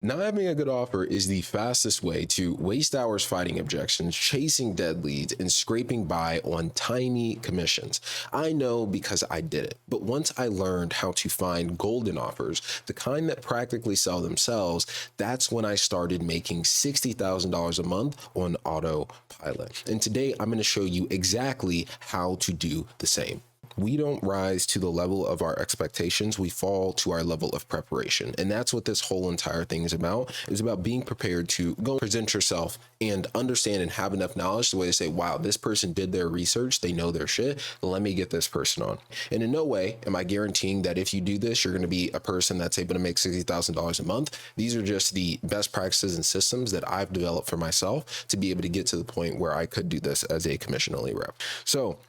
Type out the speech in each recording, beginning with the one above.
Not having a good offer is the fastest way to waste hours fighting objections, chasing dead leads, and scraping by on tiny commissions. I know because I did it. But once I learned how to find golden offers, the kind that practically sell themselves, that's when I started making $60,000 a month on autopilot. And today I'm going to show you exactly how to do the same. We don't rise to the level of our expectations. We fall to our level of preparation. And that's what this whole entire thing is about. It's about being prepared to go present yourself and understand and have enough knowledge the way to say, wow, this person did their research. They know their shit. Let me get this person on. And in no way am I guaranteeing that if you do this, you're going to be a person that's able to make $60,000 a month. These are just the best practices and systems that I've developed for myself to be able to get to the point where I could do this as a commission only rep. So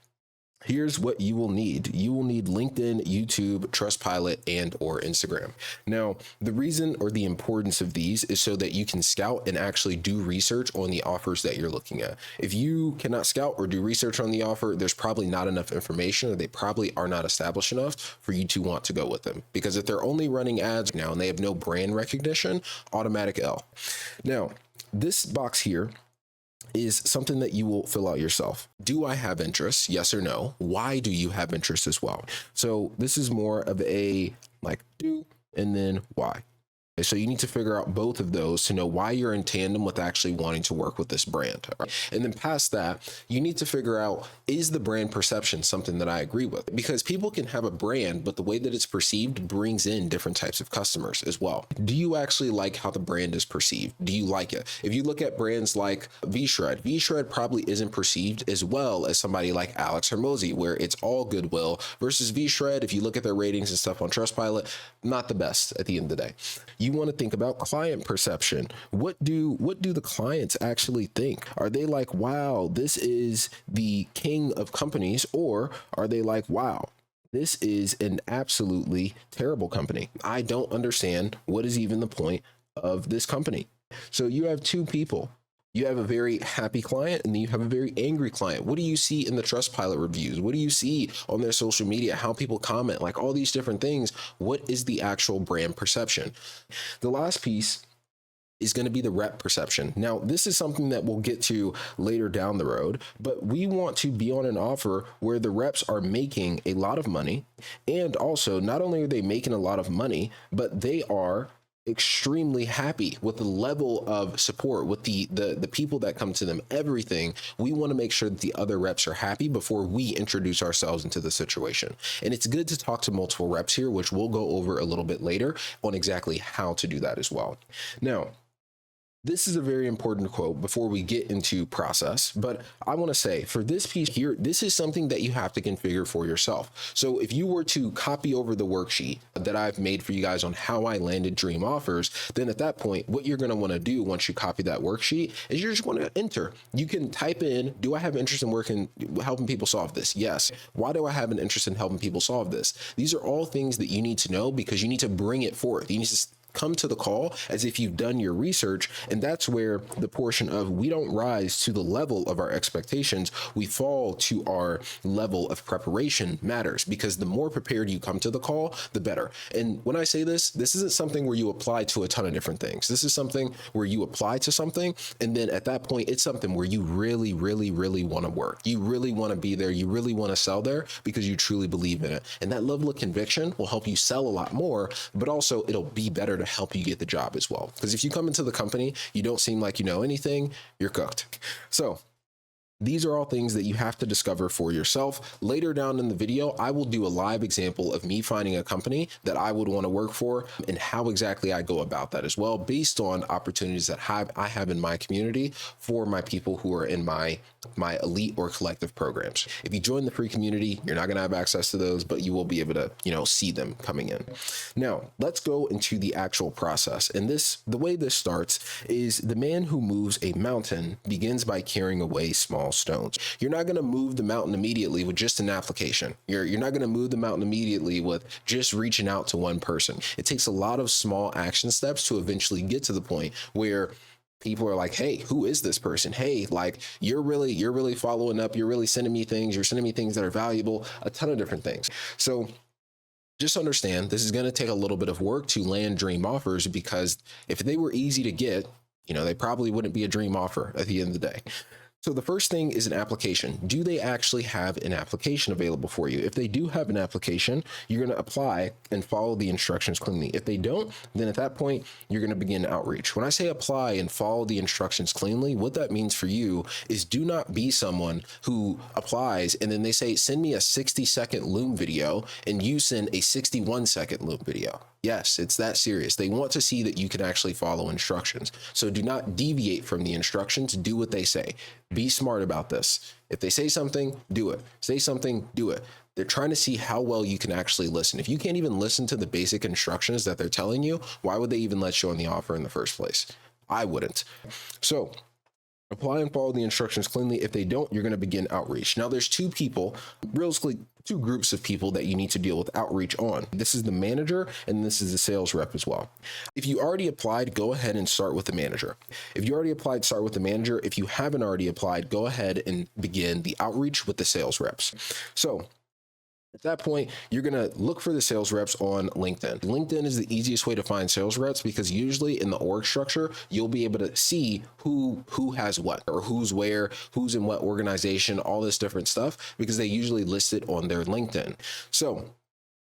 here's what you will need. You will need LinkedIn, YouTube, Trustpilot, and or Instagram. Now, the reason or the importance of these is so that you can scout and actually do research on the offers that you're looking at. If you cannot scout or do research on the offer, there's probably not enough information, or they probably are not established enough for you to want to go with them. Because if they're only running ads now and they have no brand recognition, automatic L. Now, this box here is something that you will fill out yourself. Do I have interest? Yes or no? Why do you have interest as well? So this is more of a like do and then why. So you need to figure out both of those to know why you're in tandem with actually wanting to work with this brand. And then past that, you need to figure out, is the brand perception something that I agree with? Because people can have a brand, but the way that it's perceived brings in different types of customers as well. Do you actually like how the brand is perceived? Do you like it? If you look at brands like V-Shred probably isn't perceived as well as somebody like Alex Hermosi, where it's all goodwill, versus V-Shred, if you look at their ratings and stuff on Trustpilot, not the best at the end of the day. You want to think about client perception. What do the clients actually think? Are they like, wow, this is the king of companies? Or are they like, wow, this is an absolutely terrible company. I don't understand what is even the point of this company. So you have two people. You have a very happy client and then you have a very angry client. What do you see in the Trustpilot reviews? What do you see on their social media? How people comment, like all these different things. What is the actual brand perception? The last piece is going to be the rep perception. Now, this is something that we'll get to later down the road, but we want to be on an offer where the reps are making a lot of money. And also, not only are they making a lot of money, but they are extremely happy with the level of support, with the people that come to them, everything. We want to make sure that the other reps are happy before we introduce ourselves into the situation. And it's good to talk to multiple reps here, which we'll go over a little bit later on exactly how to do that as well. Now, this is a very important quote before we get into process, but I want to say for this piece here, this is something that you have to configure for yourself. So if you were to copy over the worksheet that I've made for you guys on how I landed dream offers, then at that point, what you're going to want to do once you copy that worksheet is you're just going to enter. You can type in, do I have interest in working, helping people solve this? Yes. Why do I have an interest in helping people solve this? These are all things that you need to know because you need to bring it forth. You need to come to the call as if you've done your research. And that's where the portion of we don't rise to the level of our expectations, we fall to our level of preparation matters, because the more prepared you come to the call, the better. And when I say this isn't something where you apply to a ton of different things. This is something where you apply to something, and then at that point, it's something where you really, really, really want to work. You really want to be there. You really want to sell there because you truly believe in it. And that level of conviction will help you sell a lot more, but also it'll be better to help you get the job as well. Because if you come into the company, you don't seem like you know anything, you're cooked. So these are all things that you have to discover for yourself. Later down in the video, I will do a live example of me finding a company that I would want to work for and how exactly I go about that as well, based on opportunities that I have in my community for my people who are in my elite or collective programs. If you join the free community, you're not going to have access to those, but you will be able to, see them coming in. Now, let's go into the actual process. And the way this starts is the man who moves a mountain begins by carrying away small stones. You're not going to move the mountain immediately with just an application. You're not going to move the mountain immediately with just reaching out to one person. It takes a lot of small action steps to eventually get to the point where people are like, hey, who is this person? Hey, like you're really following up. You're really sending me things. You're sending me things that are valuable, a ton of different things. So Just understand this is going to take a little bit of work to land dream offers, because if they were easy to get, they probably wouldn't be a dream offer at the end of the day. So the first thing is an application. Do they actually have an application available for you? If they do have an application, you're going to apply and follow the instructions cleanly. If they don't, then at that point, you're going to begin outreach. When I say apply and follow the instructions cleanly, what that means for you is do not be someone who applies and then they say, send me a 60-second Loom video, and you send a 61-second Loom video. Yes, it's that serious. They want to see that you can actually follow instructions. So do not deviate from the instructions. Do what they say. Be smart about this. If they say something, do it. Say something, do it. They're trying to see how well you can actually listen. If you can't even listen to the basic instructions that they're telling you, why would they even let you on the offer in the first place? I wouldn't. So apply and follow the instructions cleanly. If they don't, you're going to begin outreach. Now, there's two groups of people that you need to deal with outreach on. This is the manager and this is the sales rep as well. If you already applied, go ahead and start with the manager. If you already applied, start with the manager. If you haven't already applied, go ahead and begin the outreach with the sales reps. So at that point, you're going to look for the sales reps on LinkedIn. LinkedIn is the easiest way to find sales reps, because usually in the org structure, you'll be able to see who has what, or who's where, who's in what organization, all this different stuff, because they usually list it on their LinkedIn. So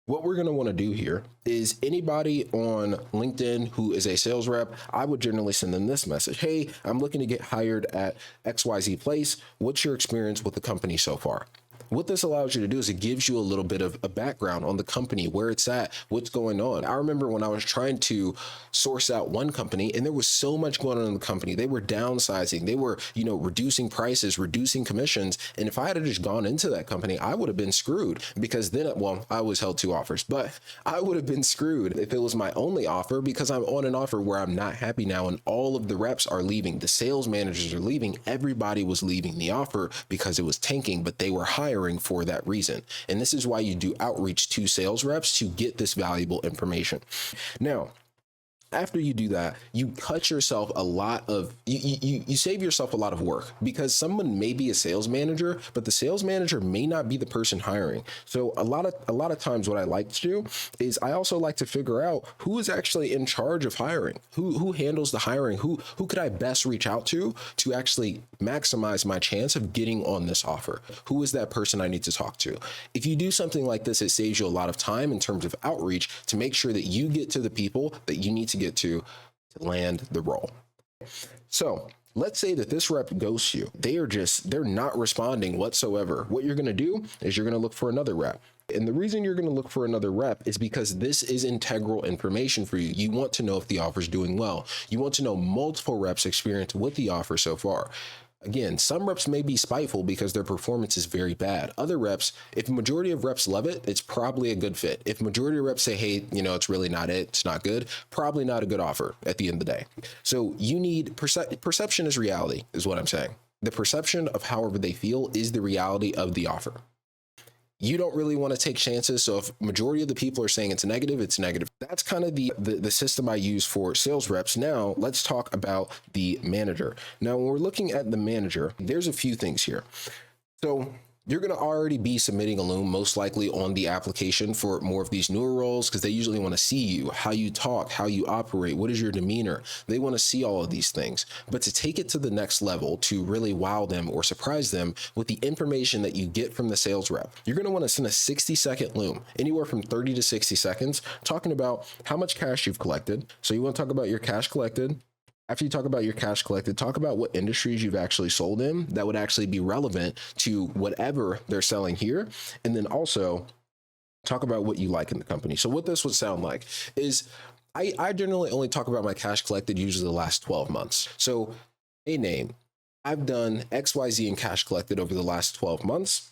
what we're going to want to do here is anybody on LinkedIn who is a sales rep, I would generally send them this message. Hey, I'm looking to get hired at XYZ place. What's your experience with the company so far? What this allows you to do is it gives you a little bit of a background on the company, where it's at, what's going on. I remember when I was trying to source out one company and there was so much going on in the company. They were downsizing. They were, reducing prices, reducing commissions. And if I had just gone into that company, I would have been screwed, because then, I was held 2 offers, but I would have been screwed if it was my only offer, because I'm on an offer where I'm not happy now and all of the reps are leaving. The sales managers are leaving. Everybody was leaving the offer because it was tanking, but they were hiring for that reason. And this is why you do outreach to sales reps, to get this valuable information. Now, after you do that, you cut yourself a lot of, you save yourself a lot of work, because someone may be a sales manager, but the sales manager may not be the person hiring. So a lot of times what I like to do is I also like to figure out who is actually in charge of hiring, who handles the hiring, who could I best reach out to actually maximize my chance of getting on this offer. Who is that person I need to talk to? If you do something like this, it saves you a lot of time in terms of outreach to make sure that you get to the people that you need to get to land the role. So let's say that this rep ghosts you. They're not responding whatsoever. What you're going to do is you're going to look for another rep. And the reason you're going to look for another rep is because this is integral information for you. You want to know if the offer is doing well. You want to know multiple reps' experience with the offer so far. Again, some reps may be spiteful because their performance is very bad. Other reps, if the majority of reps love it, it's probably a good fit. If majority of reps say, hey, it's really not it, it's not good, probably not a good offer at the end of the day. So you need perception is reality, is what I'm saying. The perception of however they feel is the reality of the offer. You don't really want to take chances. So if majority of the people are saying it's negative, it's negative. That's kind of the system I use for sales reps. Now let's talk about the manager. Now, when we're looking at the manager, there's a few things here. So you're going to already be submitting a Loom, most likely on the application for more of these newer roles, because they usually want to see you, how you talk, how you operate, what is your demeanor. They want to see all of these things. But to take it to the next level, to really wow them or surprise them with the information that you get from the sales rep, you're going to want to send a 60-second Loom, anywhere from 30 to 60 seconds, talking about how much cash you've collected. So you want to talk about your cash collected. After you talk about your cash collected, talk about what industries you've actually sold in that would actually be relevant to whatever they're selling here. And then also talk about what you like in the company. So what this would sound like is I generally only talk about my cash collected usually the last 12 months. So a name, I've done XYZ in cash collected over the last 12 months.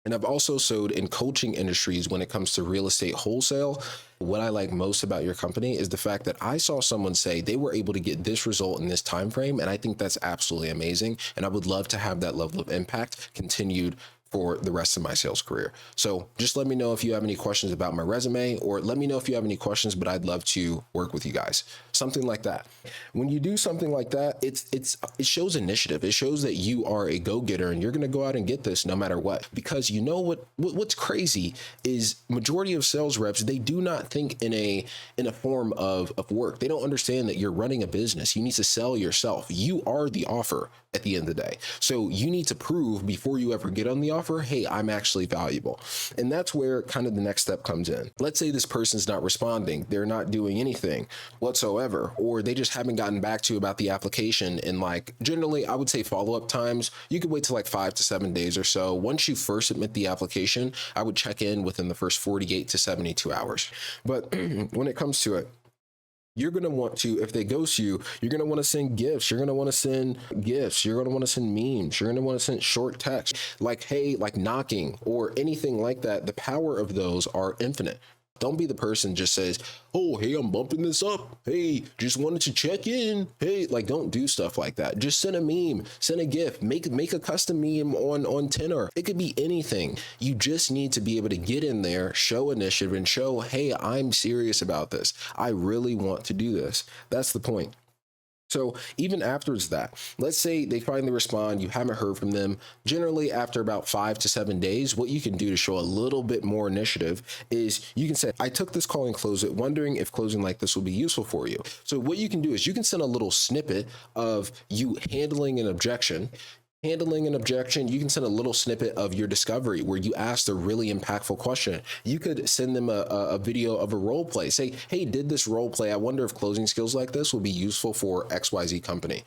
And I've also sold in coaching industries when it comes to real estate wholesale. What I like most about your company is the fact that I saw someone say they were able to get this result in this time frame. And I think that's absolutely amazing. And I would love to have that level of impact continued for the rest of my sales career. So just let me know if you have any questions about my resume, or let me know if you have any questions, but I'd love to work with you guys. Something like that. When you do something like that, it shows initiative. It shows that you are a go-getter and you're going to go out and get this no matter what. Because you know what's crazy is majority of sales reps, they do not think in a form of work. They don't understand that you're running a business. You need to sell yourself. You are the offer at the end of the day. So you need to prove before you ever get on the offer, hey, I'm actually valuable. And that's where kind of the next step comes in. Let's say this person's not responding. They're not doing anything whatsoever, or they just haven't gotten back to you about the application. And like, generally, I would say follow-up times, you could wait till like 5 to 7 days or so. Once you first submit the application, I would check in within the first 48 to 72 hours. But when it comes to it, you're going to want to, if they ghost you, you're going to want to send gifts. You're going to want to send gifts. You're going to want to send memes. You're going to want to send short text like, hey, like knocking or anything like that. The power of those are infinite. Don't be the person just says, oh, hey, I'm bumping this up. Hey, just wanted to check in. Hey, like, don't do stuff like that. Just send a meme, send a GIF, make a custom meme on Tenor. It could be anything. You just need to be able to get in there, show initiative and show, hey, I'm serious about this. I really want to do this. That's the point. So even afterwards that, let's say they finally respond, you haven't heard from them. Generally after about 5 to 7 days, what you can do to show a little bit more initiative is you can say, I took this call and closed it, wondering if closing like this will be useful for you. So what you can do is you can send a little snippet of you handling an objection. You can send a little snippet of your discovery where you asked a really impactful question. You could send them a video of a role play. Say, hey, did this role play. I wonder if closing skills like this will be useful for XYZ company.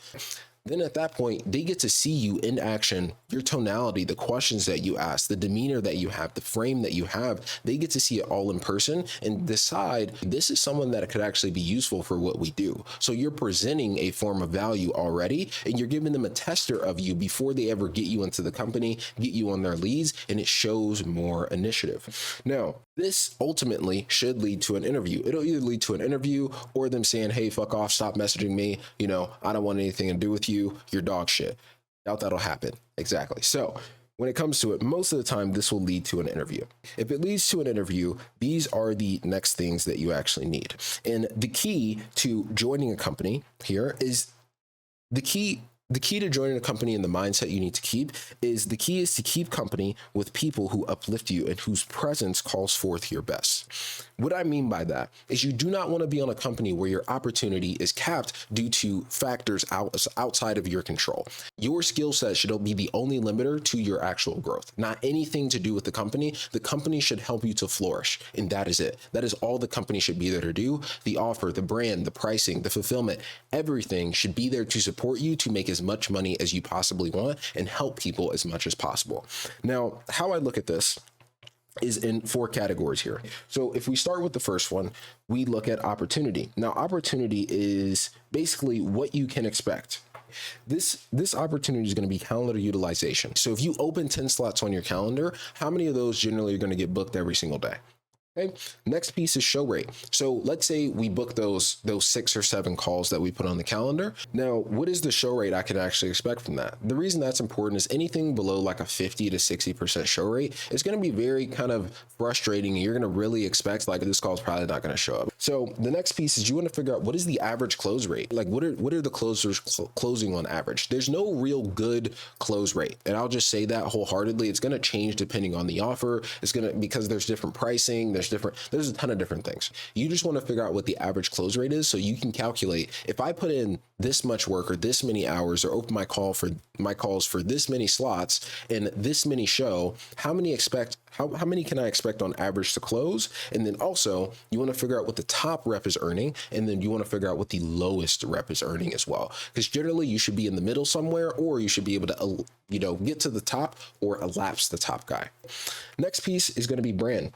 Then at that point, they get to see you in action, your tonality, the questions that you ask, the demeanor that you have, the frame that you have. They get to see it all in person and decide this is someone that could actually be useful for what we do. So you're presenting a form of value already, and you're giving them a tester of you before they ever get you into the company, get you on their leads, and it shows more initiative. Now, this ultimately should lead to an interview. It'll either lead to an interview or them saying, hey, fuck off, stop messaging me. I don't want anything to do with you. You're dog shit. Doubt that'll happen. Exactly. So when it comes to it, most of the time, this will lead to an interview. If it leads to an interview, these are the next things that you actually need. And the key to joining a company here is the key to joining a company and the mindset you need to keep is to keep company with people who uplift you and whose presence calls forth your best. What I mean by that is you do not want to be on a company where your opportunity is capped due to factors outside of your control. Your skill set should be the only limiter to your actual growth, not anything to do with the company. The company should help you to flourish, and that is it. That is all the company should be there to do. The offer, the brand, the pricing, the fulfillment, everything should be there to support you to make as much money as you possibly want and help people as much as possible. Now, how I look at this is in 4 categories here. So if we start with the first one, we look at opportunity. Now, opportunity is basically what you can expect. This opportunity is going to be calendar utilization. So if you open 10 slots on your calendar, how many of those generally are going to get booked every single day? Okay. Next piece is show rate. So let's say we book those 6 or 7 calls that we put on the calendar. Now, what is the show rate I can actually expect from that? The reason that's important is anything below like a 50 to 60% show rate is going to be very kind of frustrating. And you're going to really expect like this call is probably not going to show up. So the next piece is you want to figure out what is the average close rate? Like what are the closers closing on average? There's no real good close rate. And I'll just say that wholeheartedly. It's going to change depending on the offer. Because there's different pricing. There's a ton of different things. You just want to figure out what the average close rate is so you can calculate if I put in this much work or this many hours or open my calls for this many slots and this many show, how many can I expect on average to close? And then also you want to figure out what the top rep is earning, and then you want to figure out what the lowest rep is earning as well. Because generally you should be in the middle somewhere, or you should be able to get to the top or elapse the top guy. Next piece is going to be brand.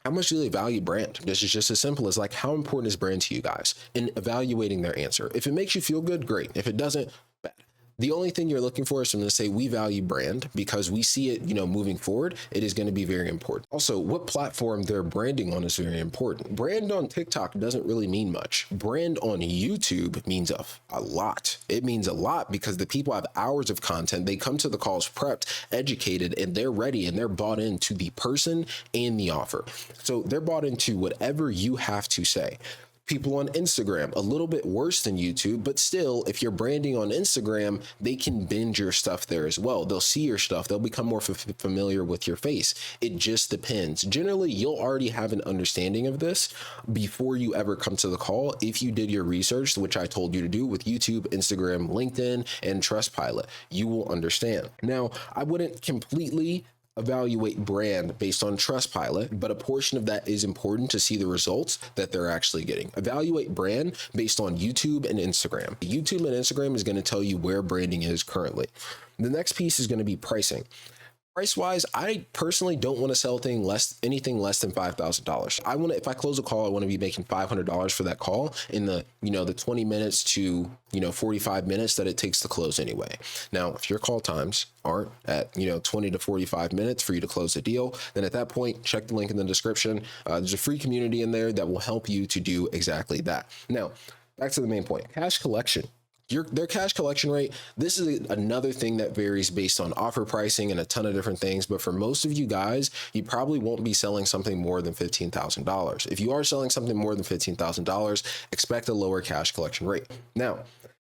How much do they value brand? This is just as simple as like, how important is brand to you guys in evaluating their answer? If it makes you feel good, great. If it doesn't, bad. The only thing you're looking for is something to say we value brand because we see it, moving forward. It is going to be very important. Also, what platform they're branding on is very important. Brand on TikTok doesn't really mean much. Brand on YouTube means a lot. It means a lot because the people have hours of content. They come to the calls prepped, educated, and they're ready and they're bought into the person and the offer. So they're bought into whatever you have to say. People on Instagram, a little bit worse than YouTube, but still, if you're branding on Instagram, they can binge your stuff there as well. They'll see your stuff. They'll become more familiar with your face. It just depends. Generally, you'll already have an understanding of this before you ever come to the call. If you did your research, which I told you to do with YouTube, Instagram, LinkedIn, and Trustpilot, you will understand. Now, I wouldn't completely evaluate brand based on Trustpilot, but a portion of that is important to see the results that they're actually getting. Evaluate brand based on YouTube and Instagram. YouTube and Instagram is going to tell you where branding is currently. The next piece is going to be pricing. Price-wise, I personally don't want to sell anything less than $5,000. If I close a call, I want to be making $500 for that call in the 20 minutes to 45 minutes that it takes to close anyway. Now, if your call times aren't at 20 to 45 minutes for you to close a deal, then at that point, check the link in the description. There's a free community in there that will help you to do exactly that. Now, back to the main point: cash collection. Their cash collection rate, this is another thing that varies based on offer pricing and a ton of different things. But for most of you guys, you probably won't be selling something more than $15,000. If you are selling something more than $15,000, expect a lower cash collection rate. Now,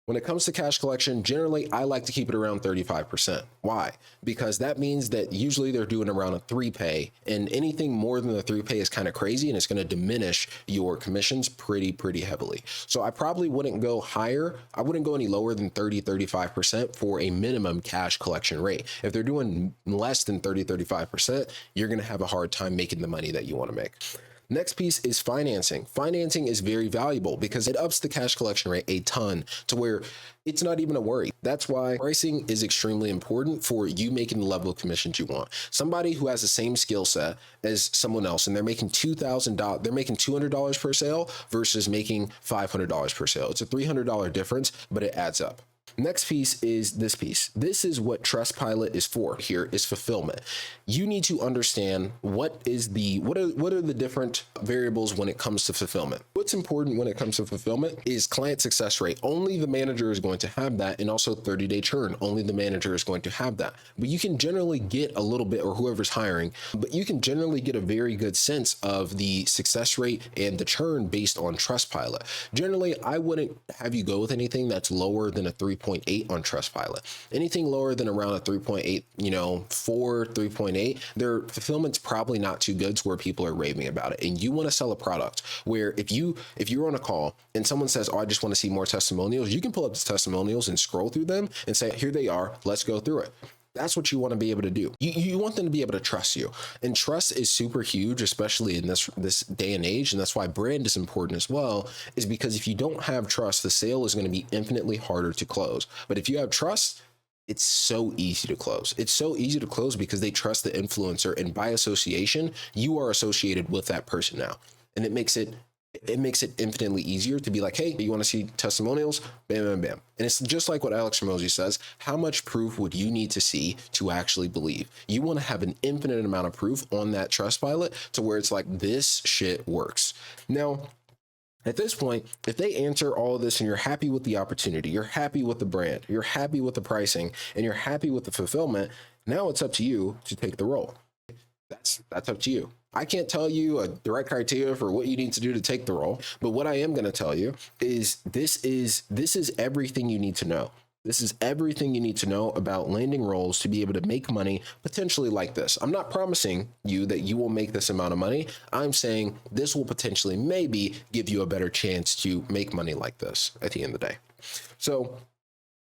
when it comes to cash collection, generally, I like to keep it around 35%. Why? Because that means that usually they're doing around a 3-pay, and anything more than the 3-pay is kind of crazy, and it's going to diminish your commissions pretty heavily. So I probably wouldn't go higher. I wouldn't go any lower than 35% for a minimum cash collection rate. If they're doing less than 35%, you're going to have a hard time making the money that you want to make. Next piece is financing. Financing is very valuable because it ups the cash collection rate a ton to where it's not even a worry. That's why pricing is extremely important for you making the level of commissions you want. Somebody who has the same skill set as someone else and they're making $2,000, they're making $200 per sale versus making $500 per sale. It's a $300 difference, but it adds up. Next piece is this piece. This is what Trustpilot is for. Here is fulfillment. You need to understand what are the different variables when it comes to fulfillment. What's important when it comes to fulfillment is client success rate. Only the manager is going to have that, and also 30-day churn. Only the manager is going to have that. But you can generally get a little bit, or whoever's hiring, but you can generally get a very good sense of the success rate and the churn based on Trustpilot. Generally, I wouldn't have you go with anything that's lower than a 3.8 on Trustpilot. Anything lower than around a 3.8, 3.8, their fulfillment's probably not too good to where people are raving about it. And you want to sell a product where if you're on a call and someone says, oh, I just want to see more testimonials, you can pull up the testimonials and scroll through them and say, here they are, let's go through it. That's what you want to be able to do. You want them to be able to trust you, and trust is super huge, especially in this day and age. And that's why brand is important as well, is because if you don't have trust, the sale is going to be infinitely harder to close. But if you have trust, it's so easy to close. It's so easy to close because they trust the influencer, and by association, you are associated with that person now. And it makes it infinitely easier to be like, hey, you want to see testimonials? Bam, bam, bam. And it's just like what Alex Ramosi says. How much proof would you need to see to actually believe? You want to have an infinite amount of proof on that Trustpilot to where it's like, this shit works. Now, at this point, if they answer all of this and you're happy with the opportunity, you're happy with the brand, you're happy with the pricing, and you're happy with the fulfillment, now it's up to you to take the role. That's up to you. I can't tell you a direct criteria for what you need to do to take the role, but what I am going to tell you is this is everything you need to know. This is everything you need to know about landing roles to be able to make money potentially like this. I'm not promising you that you will make this amount of money. I'm saying this will potentially maybe give you a better chance to make money like this at the end of the day. So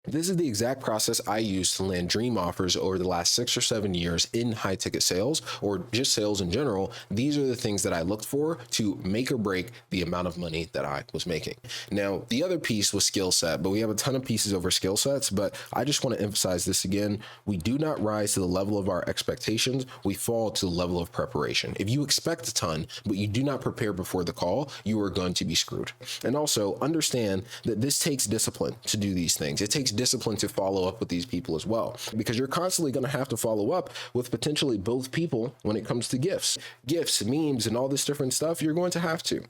this is the exact process I used to land dream offers over the last 6 or 7 years in high ticket sales, or just sales in general. These are the things that I looked for to make or break the amount of money that I was making. Now, the other piece was skill set, but we have a ton of pieces over skill sets, but I just want to emphasize this again. We do not rise to the level of our expectations. We fall to the level of preparation. If you expect a ton, but you do not prepare before the call, you are going to be screwed. And also understand that this takes discipline to do these things. It takes discipline to follow up with these people as well, because you're constantly going to have to follow up with potentially both people when it comes to gifts, memes, and all this different stuff. You're going to have to.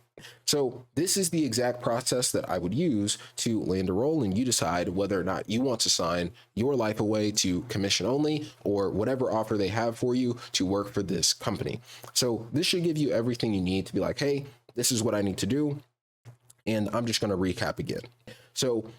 So this is the exact process that I would use to land a role, and you decide whether or not you want to sign your life away to commission only or whatever offer they have for you to work for this company. So this should give you everything you need to be like, hey, this is what I need to do. And I'm just going to recap again. So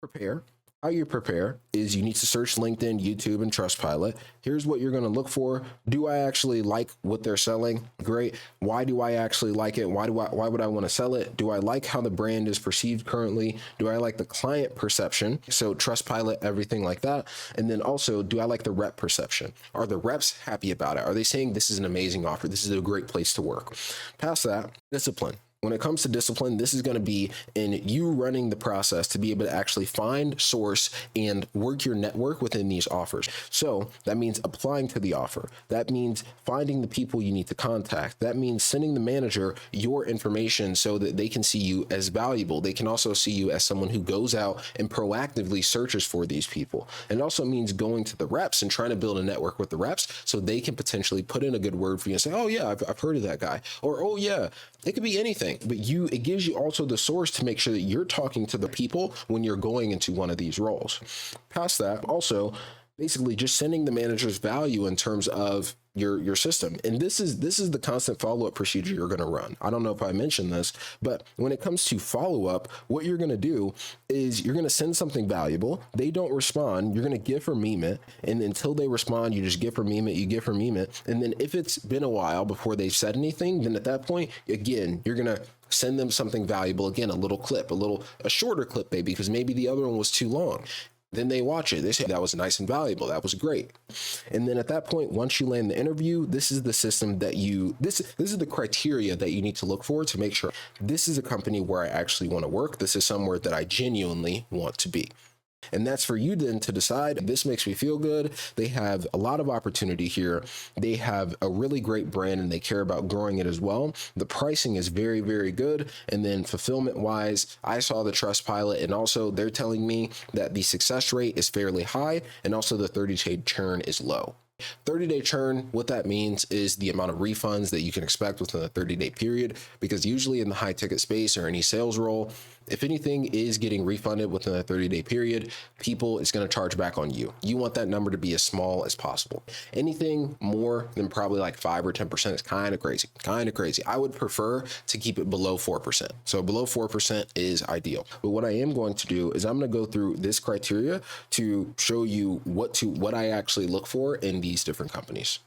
prepare. How you prepare is you need to search LinkedIn, YouTube, and Trustpilot. Here's what you're going to look for. Do I actually like what they're selling? Great. Why do I actually like it? Why would I want to sell it? Do I like how the brand is perceived currently? Do I like the client perception? So Trustpilot, everything like that. And then also, do I like the rep perception? Are the reps happy about it? Are they saying this is an amazing offer? This is a great place to work? Past that, discipline. When it comes to discipline, this is going to be in you running the process to be able to actually find, source, and work your network within these offers. So that means applying to the offer. That means finding the people you need to contact. That means sending the manager your information so that they can see you as valuable. They can also see you as someone who goes out and proactively searches for these people. And it also means going to the reps and trying to build a network with the reps so they can potentially put in a good word for you and say, oh yeah, I've heard of that guy. Or, oh yeah, it could be anything. But it gives you also the source to make sure that you're talking to the people when you're going into one of these roles. Past that, also basically just sending the managers value in terms of your system. And this is the constant follow-up procedure you're going to run. I don't know if I mentioned this, but when it comes to follow-up, what you're going to do is you're going to send something valuable. They don't respond. You're going to give or meme it. And until they respond, you just give or meme it, you give or meme it. And then if it's been a while before they've said anything, then at that point, again, you're going to send them something valuable. Again, a little clip, a shorter clip, maybe, because maybe the other one was too long. Then they watch it. They say that was nice and valuable. That was great. And then at that point, once you land the interview, this is the system that this is the criteria that you need to look for to make sure this is a company where I actually want to work. This is somewhere that I genuinely want to be. And that's for you then to decide, this makes me feel good. They have a lot of opportunity here. They have a really great brand and they care about growing it as well. The pricing is very, very good. And then fulfillment wise, I saw the Trustpilot, and also they're telling me that the success rate is fairly high and also the 30-day churn is low. 30-day churn, what that means is the amount of refunds that you can expect within a 30-day period, because usually in the high ticket space or any sales role, if anything is getting refunded within a 30-day period, people is going to charge back on you. You want that number to be as small as possible. Anything more than probably like 5 or 10% is kind of crazy. I would prefer to keep it below 4%. So below 4% is ideal. But what I am going to do is I'm going to go through this criteria to show you what I actually look for in these different companies.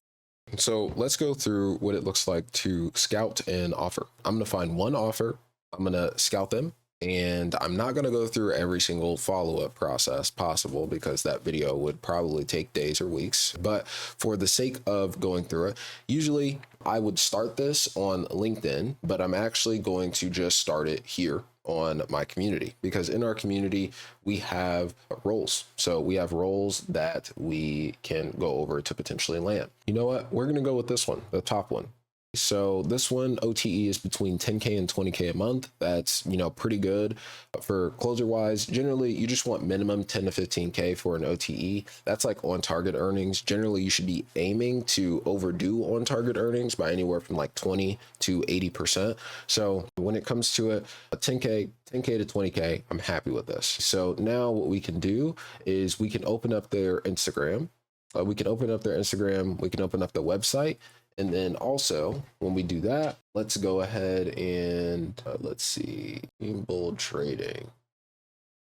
So let's go through what it looks like to scout an offer. I'm going to find one offer. I'm going to scout them. And I'm not going to go through every single follow-up process possible, because that video would probably take days or weeks. But for the sake of going through it, usually I would start this on LinkedIn, but I'm actually going to just start it here on my community, because in our community, we have roles. So we have roles that we can go over to potentially land. You know what? We're going to go with this one, the top one. So this one, OTE is between 10K and 20K a month. That's, pretty good. But for closer wise, generally you just want minimum 10 to 15K for an OTE. That's like on target earnings. Generally you should be aiming to overdo on target earnings by anywhere from like 20 to 80%. So when it comes to it, 10K to 20K, I'm happy with this. So now what we can do is we can open up their Instagram. We can open up the website. And then also, when we do that, let's go ahead and let's see, Bold Trading.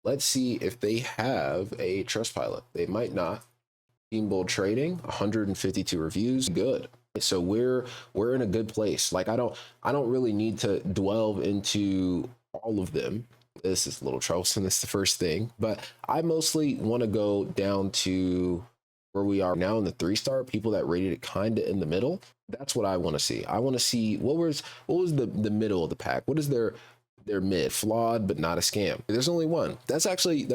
Let's see if they have a Trustpilot. They might not. Bold Trading, 152 reviews, good. So we're in a good place. Like I don't really need to delve into all of them. This is a little troublesome. That's the first thing, but I mostly want to go down to where we are now in the 3-star, people that rated it kind of in the middle. That's what I want to see. I want to see what was the middle of the pack. What is their mid? Flawed but not a scam. There's only one. That's actually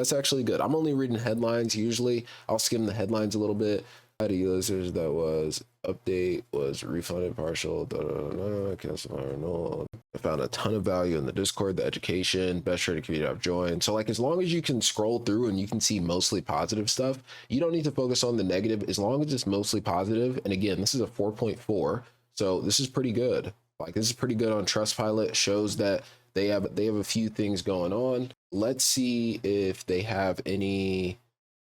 good. I'm only reading headlines. Usually I'll skim the headlines a little bit. had a user that was update was refunded partial, cancel my renewal. I found a ton of value in the Discord, the education, best trading community I've joined. So like, as long as you can scroll through and you can see mostly positive stuff, you don't need to focus on the negative as long as it's mostly positive. And again, this is a 4.4. So this is pretty good. Like, this is pretty good on Trustpilot. Shows that they have a few things going on. Let's see if they have any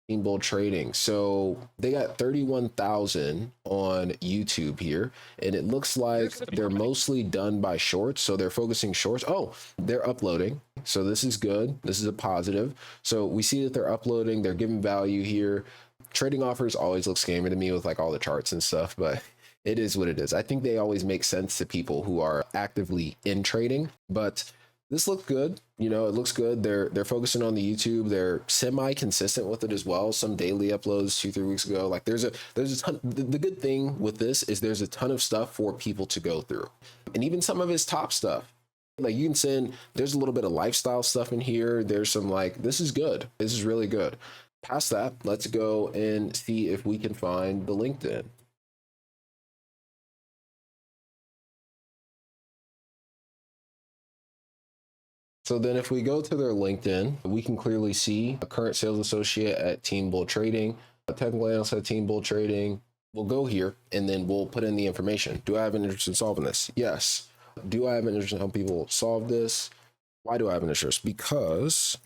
Team Bull trading. So they got 31,000 on YouTube here, and it looks like they're mostly done by shorts. So they're focusing shorts. Oh, they're uploading. So this is good. This is a positive. So we see that they're uploading, they're giving value here. Trading offers always look scammy to me with like all the charts and stuff, but it is what it is. I think they always make sense to people who are actively in trading, but this looks good. You know, it looks good. They're focusing on the YouTube. They're semi-consistent with it as well. Some daily uploads 2-3 weeks ago. Like there's a ton. The good thing with this is there's a ton of stuff for people to go through, and even some of his top stuff. Like you can send. There's a little bit of lifestyle stuff in here. There's some like, this is good. This is really good. Past that, let's go and see if we can find the LinkedIn. So then if we go to their LinkedIn, we can clearly see a current sales associate at Team Bull Trading, a technical analyst at Team Bull Trading. We'll go here and then we'll put in the information. Do I have an interest in solving this? Yes. Do I have an interest in helping people solve this? Why do I have an interest? Because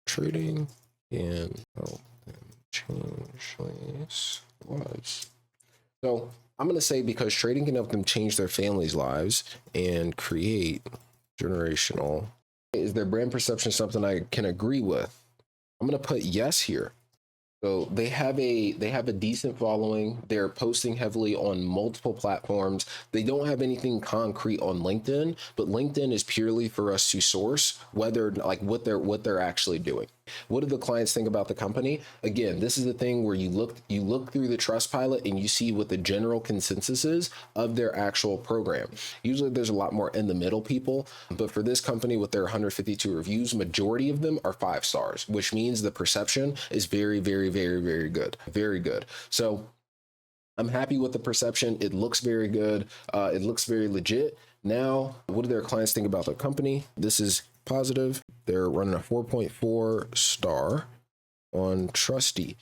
trading can help them change lives. So I'm going to say because trading can help them change their families' lives and create generational. Is their brand perception something I can agree with? I'm going to put yes here. So they have a decent following. They're posting heavily on multiple platforms. They don't have anything concrete on LinkedIn, but LinkedIn is purely for us to source whether like what they're actually doing. What do the clients think about the company? Again, this is the thing where you look through the Trustpilot and you see what the general consensus is of their actual program. Usually there's a lot more in the middle people, but for this company with their 152 reviews, majority of them are 5 stars, which means the perception is very, very, very, very good. Very good. So I'm happy with the perception. It looks very good. It looks very legit. Now, what do their clients think about the company? This is positive. They're running a 4.4 star on Trustpilot.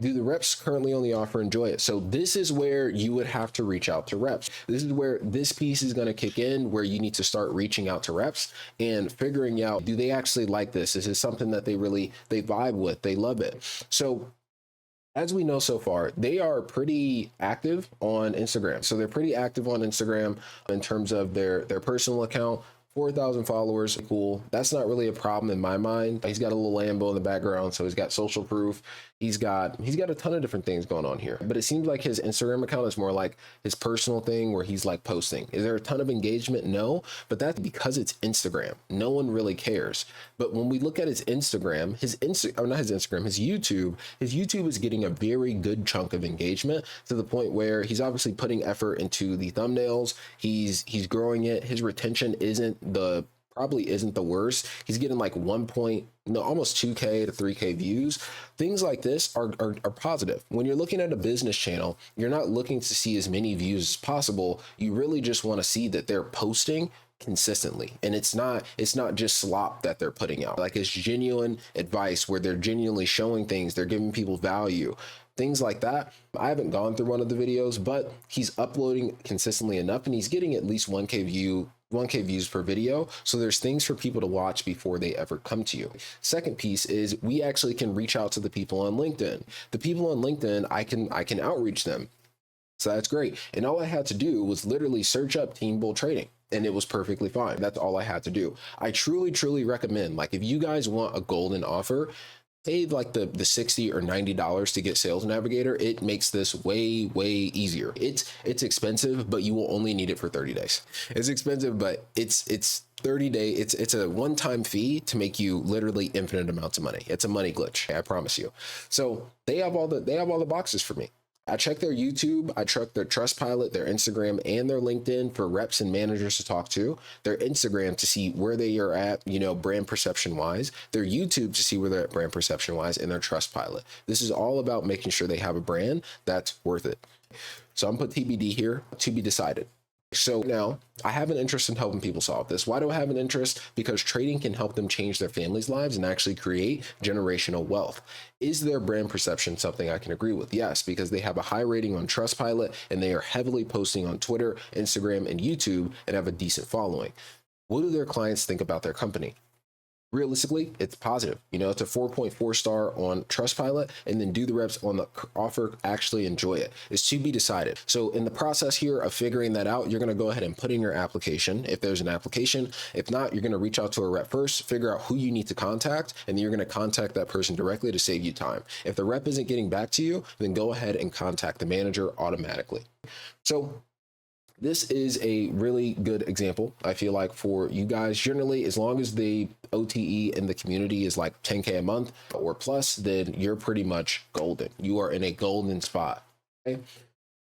Do the reps currently only offer enjoy it? So this is where you would have to reach out to reps. This is where this piece is going to kick in, where you need to start reaching out to reps and figuring out, do they actually like this? Is this something that they vibe with? They love it. So as we know so far, they are pretty active on Instagram. So they're pretty active on Instagram in terms of their personal account. 4,000 followers, cool. That's not really a problem in my mind. He's got a little Lambo in the background, so he's got social proof. He's got a ton of different things going on here. But it seems like his Instagram account is more like his personal thing where he's like posting. Is there a ton of engagement? No, but that's because it's Instagram. No one really cares. But when we look at his Instagram, his YouTube is getting a very good chunk of engagement to the point where he's obviously putting effort into the thumbnails. He's growing it. His retention probably isn't the worst. He's getting like almost 2K to 3K views. Things like this are positive. When you're looking at a business channel, you're not looking to see as many views as possible. You really just want to see that they're posting consistently, and it's not just slop that they're putting out. Like, it's genuine advice where they're genuinely showing things, they're giving people value, things like that. I haven't gone through one of the videos, but he's uploading consistently enough and he's getting at least 1K views per video. So there's things for people to watch before they ever come to you. Second piece is we actually can reach out to the people on LinkedIn. The people on LinkedIn, I can outreach them. So that's great. And all I had to do was literally search up Team Bull Trading, and it was perfectly fine. That's all I had to do. I truly, truly recommend, like, if you guys want a golden offer, pay like the $60 or $90 to get Sales Navigator. It makes this way, way easier. It's expensive, but you will only need it for 30 days. It's expensive, but it's 30 day. It's a one-time fee to make you literally infinite amounts of money. It's a money glitch, I promise you. So they have all the boxes for me. I check their YouTube, I check their Trustpilot, their Instagram, and their LinkedIn for reps and managers to talk to, their Instagram to see where they are at, brand perception wise, their YouTube to see where they're at brand perception wise, and their Trustpilot. This is all about making sure they have a brand that's worth it. So I'm put TBD here, to be decided. So now I have an interest in helping people solve this. Why do I have an interest? Because trading can help them change their families' lives and actually create generational wealth. Is their brand perception something I can agree with? Yes, because they have a high rating on Trustpilot and they are heavily posting on Twitter, Instagram, and YouTube and have a decent following. What do their clients think about their company? Realistically, it's positive. It's a 4.4 star on Trustpilot, and then do the reps on the offer actually enjoy it? It's to be decided. So in the process here of figuring that out, you're going to go ahead and put in your application if there's an application. If not, you're going to reach out to a rep first, figure out who you need to contact, and then you're going to contact that person directly to save you time. If the rep isn't getting back to you, then go ahead and contact the manager automatically. So this is a really good example, I feel like, for you guys. Generally, as long as the OTE in the community is like 10K a month or plus, then you're pretty much golden. You are in a golden spot. Okay.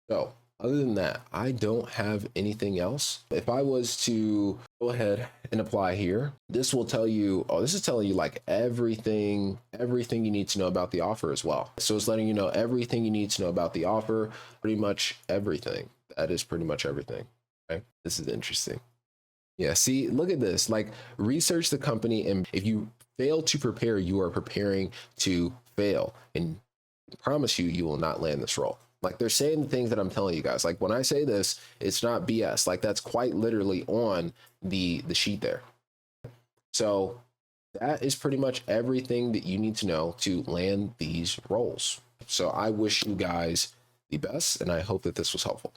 So other than that, I don't have anything else. If I was to go ahead and apply here, this will tell you, this is telling you like everything you need to know about the offer as well. So it's letting you know everything you need to know about the offer, pretty much everything. That is pretty much everything. Okay. This is interesting. Yeah. See, look at this, like research the company. And if you fail to prepare, you are preparing to fail. And I promise you, you will not land this role. Like they're saying the things that I'm telling you guys. Like when I say this, it's not BS. Like that's quite literally on the sheet there. So that is pretty much everything that you need to know to land these roles. So I wish you guys the best, and I hope that this was helpful.